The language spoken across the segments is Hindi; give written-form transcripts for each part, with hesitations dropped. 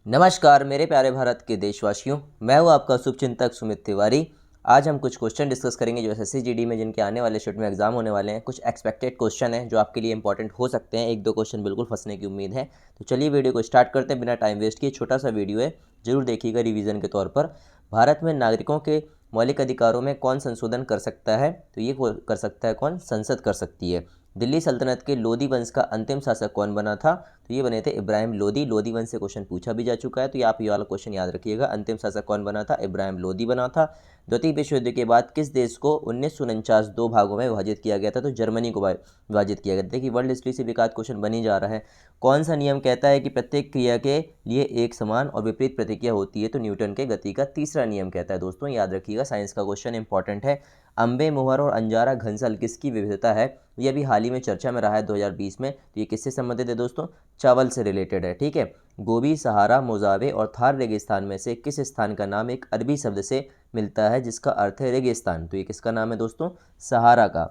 नमस्कार मेरे प्यारे भारत के देशवासियों, मैं हूँ आपका शुभचिंतक सुमित तिवारी। आज हम कुछ क्वेश्चन डिस्कस करेंगे जो एसएससी जीडी में जिनके आने वाले शिफ्ट में एग्जाम होने वाले हैं। कुछ एक्सपेक्टेड क्वेश्चन हैं जो आपके लिए इंपॉर्टेंट हो सकते हैं। एक दो क्वेश्चन बिल्कुल फंसने की उम्मीद है। तो चलिए वीडियो को स्टार्ट करते हैं बिना टाइम वेस्ट किए। छोटा सा वीडियो है, जरूर देखिएगा रिवीजन के तौर पर। भारत में नागरिकों के मौलिक अधिकारों में कौन संशोधन कर सकता है? तो ये कर सकता है कौन? संसद कर सकती है। दिल्ली सल्तनत के लोदी वंश का अंतिम शासक कौन बना था? तो ये बने थे इब्राहिम लोदी। लोदी वंश से क्वेश्चन पूछा भी जा चुका है, तो ये आप ये वाला क्वेश्चन याद रखिएगा। अंतिम शासक कौन बना था? इब्राहिम लोदी बना था। द्वितीय विश्व युद्ध के बाद किस देश को 1949 दो भागों में विभाजित किया गया था? तो जर्मनी को विभाजित किया गया था। देखिए वर्ल्ड हिस्ट्री से विकास क्वेश्चन बन ही जा रहा है। कौन सा नियम कहता है कि प्रत्येक क्रिया के लिए एक समान और विपरीत प्रतिक्रिया होती है? तो न्यूटन के गति का तीसरा नियम कहता है। दोस्तों याद रखिएगा, साइंस का क्वेश्चन इंपॉर्टेंट है। अम्बे मोहर और अंजारा घनसाल किसकी विविधता है? ये अभी हाल ही में चर्चा में रहा है 2020 में। तो ये किससे संबंधित है दोस्तों? चावल से रिलेटेड है। ठीक है। गोबी, सहारा, मोजावे और थार रेगिस्तान में से किस स्थान का नाम एक अरबी शब्द से मिलता है जिसका अर्थ है रेगिस्तान? तो ये किसका नाम है दोस्तों? सहारा का।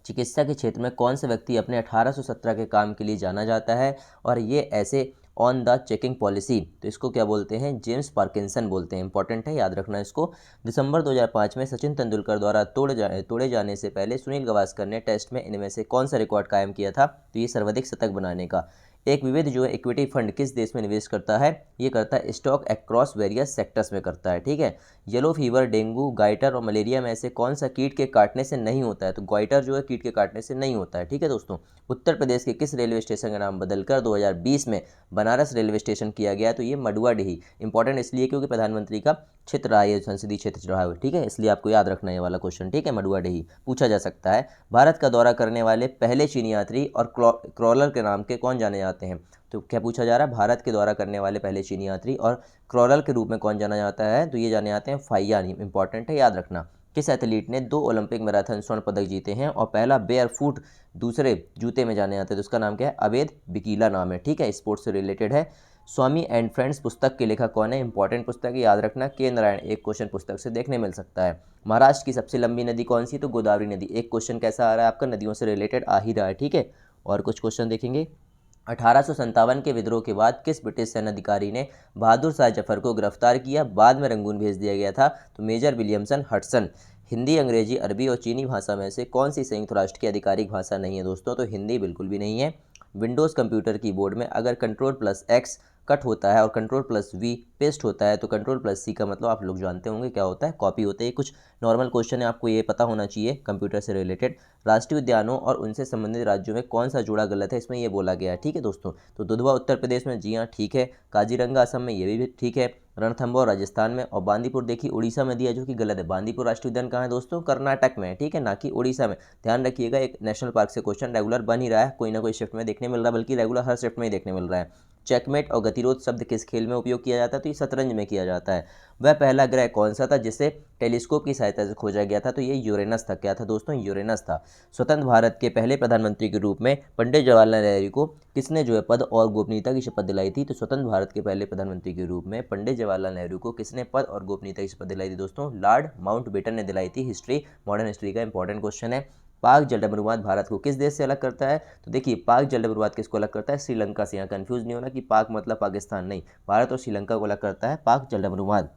चिकित्सा के क्षेत्र में कौन सा व्यक्ति अपने 1817 के काम के लिए जाना जाता है और ये ऐसे ऑन द चेकिंग पॉलिसी? तो इसको क्या बोलते हैं? जेम्स पार्किंसन बोलते हैं। इंपॉर्टेंट है, याद रखना इसको। दिसंबर 2005 में सचिन तेंदुलकर द्वारा तोड़े जाने से पहले सुनील गावस्कर ने टेस्ट में इनमें से कौन सा रिकॉर्ड कायम किया था? तो ये सर्वाधिक शतक बनाने का। एक विविध जो है इक्विटी फंड किस देश में निवेश करता है? ये करता है स्टॉक अक्रॉस वेरियस सेक्टर्स में करता है। ठीक है। येलो फीवर, डेंगू, गाइटर और मलेरिया में से कौन सा कीट के काटने से नहीं होता है? तो गाइटर जो है कीट के काटने से नहीं होता है। ठीक है दोस्तों। उत्तर प्रदेश के किस रेलवे स्टेशन का नाम बदलकर 2020 में बनारस रेलवे स्टेशन किया गया? तो ये मडुआडीही। इंपॉर्टेंट इसलिए क्योंकि प्रधानमंत्री का क्षेत्र रहा है, संसदीय क्षेत्र रहा है। ठीक है, इसलिए आपको याद रखना है ये वाला क्वेश्चन। ठीक है, मडुआडीही पूछा जा सकता है। भारत का दौरा करने वाले पहले चीनी यात्री और क्रॉलर के नाम के कौन जाने जाते हैं? तो क्या पूछा जा रहा है? भारत के दौरा करने वाले पहले चीनी यात्री और क्रॉलर के रूप में कौन जाना जाता है? तो ये जाने जाते हैं फाइयान। इंपॉर्टेंट है, याद रखना। किस एथलीट ने 2 ओलंपिक मैराथन स्वर्ण पदक जीते हैं और पहला बेयर फुट दूसरे जूते में जाने जाते हैं? तो उसका नाम क्या है? अवेद बिकीला नाम है। ठीक है, स्पोर्ट्स से रिलेटेड है। स्वामी एंड फ्रेंड्स पुस्तक के लेखक कौन है? इंपॉर्टेंट पुस्तक है, याद रखना। के नारायण। एक क्वेश्चन पुस्तक से देखने मिल सकता है। महाराष्ट्र की सबसे लंबी नदी कौन सी? तो गोदावरी नदी। एक क्वेश्चन कैसा आ रहा है आपका? नदियों से रिलेटेड आ ही रहा है। ठीक है, और कुछ क्वेश्चन देखेंगे। 1857 के विद्रोह के बाद किस ब्रिटिश सेना अधिकारी ने बहादुर शाह जफर को गिरफ्तार किया, बाद में रंगून भेज दिया गया था? तो मेजर विलियमसन हडसन। हिंदी, अंग्रेजी, अरबी और चीनी भाषा में से कौन सी संयुक्त राष्ट्र की आधिकारिक भाषा नहीं है दोस्तों? तो हिंदी बिल्कुल भी नहीं है। विंडोज़ कंप्यूटर कीबोर्ड में अगर कंट्रोल+X कट होता है और कंट्रोल+V पेस्ट होता है तो कंट्रोल+C का मतलब आप लोग जानते होंगे क्या होता है? कॉपी होता है। कुछ नॉर्मल क्वेश्चन है, आपको ये पता होना चाहिए कंप्यूटर से रिलेटेड। राष्ट्रीय उद्यानों और उनसे संबंधित राज्यों में कौन सा जोड़ा गलत है? इसमें ये बोला गया है। ठीक है दोस्तों। तो दुधवा उत्तर प्रदेश में, जी हाँ ठीक है। काजीरंगा असम में, ये भी ठीक है। रणथंबोर राजस्थान में और बांदीपुर देखिए उड़ीसा में दिया, जो कि गलत है। बांदीपुर राष्ट्रीय उद्यान कहाँ है दोस्तों? कर्नाटक में है। ठीक है, ना कि उड़ीसा में। ध्यान रखिएगा, एक नेशनल पार्क से क्वेश्चन रेगुलर बन ही रहा है, कोई ना कोई शिफ्ट में देखने मिल रहा है, बल्कि रेगुलर हर शिफ्ट में ही देखने मिल रहा है। चेकमेट और गतिरोध शब्द किस खेल में उपयोग किया जाता है? तो ये शतरंज में किया जाता है। वह पहला ग्रह कौन सा था जिसे टेलीस्कोप की सहायता से खोजा गया था? तो ये यूरेनस था। क्या था दोस्तों? यूरेनस था। स्वतंत्र भारत के पहले प्रधानमंत्री के रूप में पंडित जवाहरलाल नेहरू को किसने जो है पद और गोपनीयता की शपथ दिलाई थी? तो स्वतंत्र भारत के पहले प्रधानमंत्री के रूप में पंडित जवाहरलाल नेहरू को किसने पद और गोपनीयता की शपथ दिलाई थी दोस्तों? लॉर्ड माउंटबेटन ने दिलाई थी। हिस्ट्री, मॉडर्न हिस्ट्री का इंपॉर्टेंट क्वेश्चन है। पाक जलप्रपात भारत को किस देश से अलग करता है? तो देखिए पाक जलप्रपात किसको अलग करता है? श्रीलंका से। यहाँ कंफ्यूज नहीं होना कि पाक मतलब पाकिस्तान, नहीं, भारत और श्रीलंका को अलग करता है पाक जलप्रपात।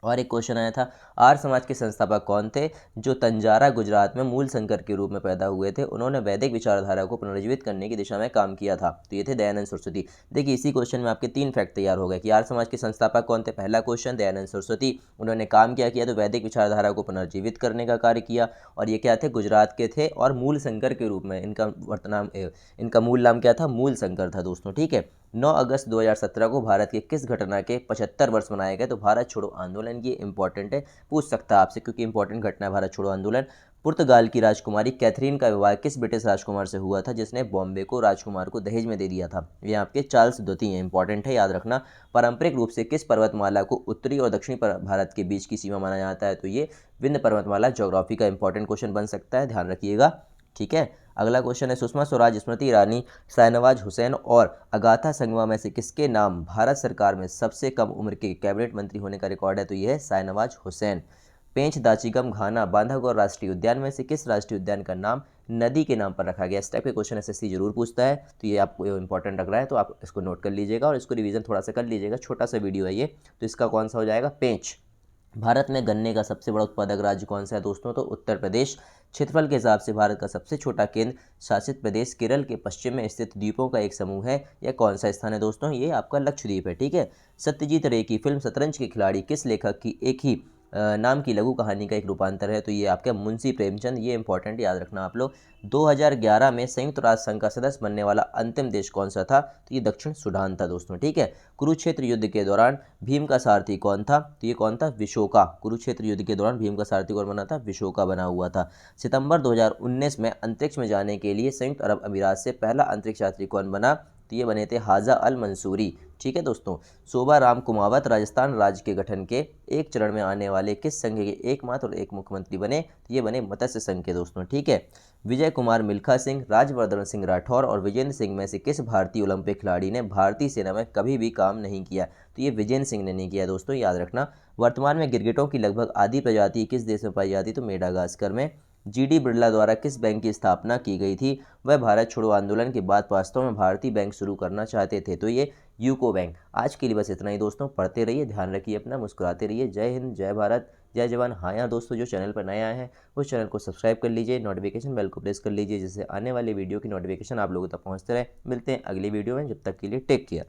और एक क्वेश्चन आया था, आर्य समाज के संस्थापक कौन थे जो तंजारा गुजरात में मूल शंकर के रूप में पैदा हुए थे? उन्होंने वैदिक विचारधारा को पुनर्जीवित करने की दिशा में काम किया था। तो ये थे दयानंद सरस्वती। देखिए इसी क्वेश्चन में आपके 3 फैक्ट तैयार हो गए कि आर्य समाज के संस्थापक कौन थे। पहला क्वेश्चन दयानंद सरस्वती, उन्होंने काम क्या किया? तो वैदिक विचारधारा को पुनर्जीवित करने का कार्य किया। और ये क्या थे? गुजरात के थे और मूल शंकर के रूप में इनका मूल नाम क्या था? मूल शंकर था दोस्तों। ठीक है। 9 अगस्त 2017 को भारत के किस घटना के 75 वर्ष मनाए गए? तो भारत छोड़ो आंदोलन। ये इंपॉर्टेंट है, पूछ सकता है आपसे क्योंकि इंपॉर्टेंट घटना है भारत छोड़ो आंदोलन। पुर्तगाल की राजकुमारी कैथरीन का विवाह किस ब्रिटिश राजकुमार से हुआ था जिसने बॉम्बे को राजकुमार को दहेज में दे दिया था? ये आपके चार्ल्स द्वितीय हैं। इंपॉर्टेंट है, याद रखना। पारंपरिक रूप से किस पर्वतमाला को उत्तरी और दक्षिणी भारत के बीच की सीमा माना जाता है? तो ये विंध्य पर्वतमाला। ज्योग्राफी का इंपॉर्टेंट क्वेश्चन बन सकता है, ध्यान रखिएगा। ठीक है। अगला क्वेश्चन है, सुषमा स्वराज, स्मृति ईरानी, शाहनवाज हुसैन और अगाथा संगमा में से किसके नाम भारत सरकार में सबसे कम उम्र के कैबिनेट मंत्री होने का रिकॉर्ड है? तो ये है शाहनवाज हुसैन। पेंच दाचीगम घाना बांधवगढ़ राष्ट्रीय उद्यान में से किस राष्ट्रीय उद्यान का नाम नदी के नाम पर रखा गया। इस टाइप के क्वेश्चन एसएससी जरूर पूछता है, तो ये आपको इंपॉर्टेंट लग रहा है तो आप इसको नोट कर लीजिएगा और इसको रिवीजन थोड़ा सा कर लीजिएगा। छोटा सा वीडियो है ये। तो इसका कौन सा हो जाएगा, पेंच। भारत में गन्ने का सबसे बड़ा उत्पादक राज्य कौन सा है दोस्तों, तो उत्तर प्रदेश। क्षेत्रफल के हिसाब से भारत का सबसे छोटा केंद्र शासित प्रदेश केरल के पश्चिम में स्थित द्वीपों का एक समूह है। यह कौन सा स्थान है दोस्तों, ये आपका लक्षद्वीप है। ठीक है। सत्यजीत रे की फिल्म शतरंज के खिलाड़ी किस लेखक की एक ही नाम की लघु कहानी का एक रूपांतर है, तो ये आपका मुंशी प्रेमचंद। ये इंपॉर्टेंट याद रखना आप लोग। 2011 में संयुक्त राष्ट्र संघ का सदस्य बनने वाला अंतिम देश कौन सा था, तो ये दक्षिण सूडान था दोस्तों। ठीक है। कुरुक्षेत्र युद्ध के दौरान भीम का सारथी कौन था, तो ये कौन था, विशोका। कुरुक्षेत्र युद्ध के दौरान भीम का सारथी कौन बना था, विशोका बना हुआ था। सितंबर 2019 में अंतरिक्ष में जाने के लिए संयुक्त अरब अमीरात से पहला अंतरिक्ष यात्री कौन बना, तो ये बने थे हाजा अल मंसूरी। ठीक है दोस्तों। शोभा राम कुमावत राजस्थान राज्य के गठन के एक चरण में आने वाले किस संघ के एकमात्र और एक मुख्यमंत्री बने, तो ये बने मत्स्य संघ के दोस्तों। ठीक है। विजय कुमार मिल्खा सिंह, राजवर्धन सिंह राठौर और विजेंद्र सिंह में से किस भारतीय ओलंपिक खिलाड़ी ने भारतीय सेना में कभी भी काम नहीं किया, तो ये विजेंद्र सिंह ने नहीं किया दोस्तों, याद रखना। वर्तमान में गिरगिटों की लगभग आधी प्रजाति किस देश में पाई जाती, तो मेडागास्कर में। जीडी बिरला द्वारा किस बैंक की स्थापना की गई थी, वह भारत छोड़ो आंदोलन के बाद वास्तव में भारतीय बैंक शुरू करना चाहते थे, तो ये यूको बैंक। आज के लिए बस इतना ही दोस्तों। पढ़ते रहिए, ध्यान रखिए अपना, मुस्कुराते रहिए। जय हिंद, जय भारत, जय जवान। हाँ यार दोस्तों, जो चैनल पर नए आए हैं उस चैनल को सब्सक्राइब कर लीजिए, नोटिफिकेशन बेल को प्रेस कर लीजिए, जिससे आने वाले वीडियो की नोटिफिकेशन आप लोगों तक पहुँचते रहे। मिलते हैं अगली वीडियो में, जब तक के लिए टेक केयर।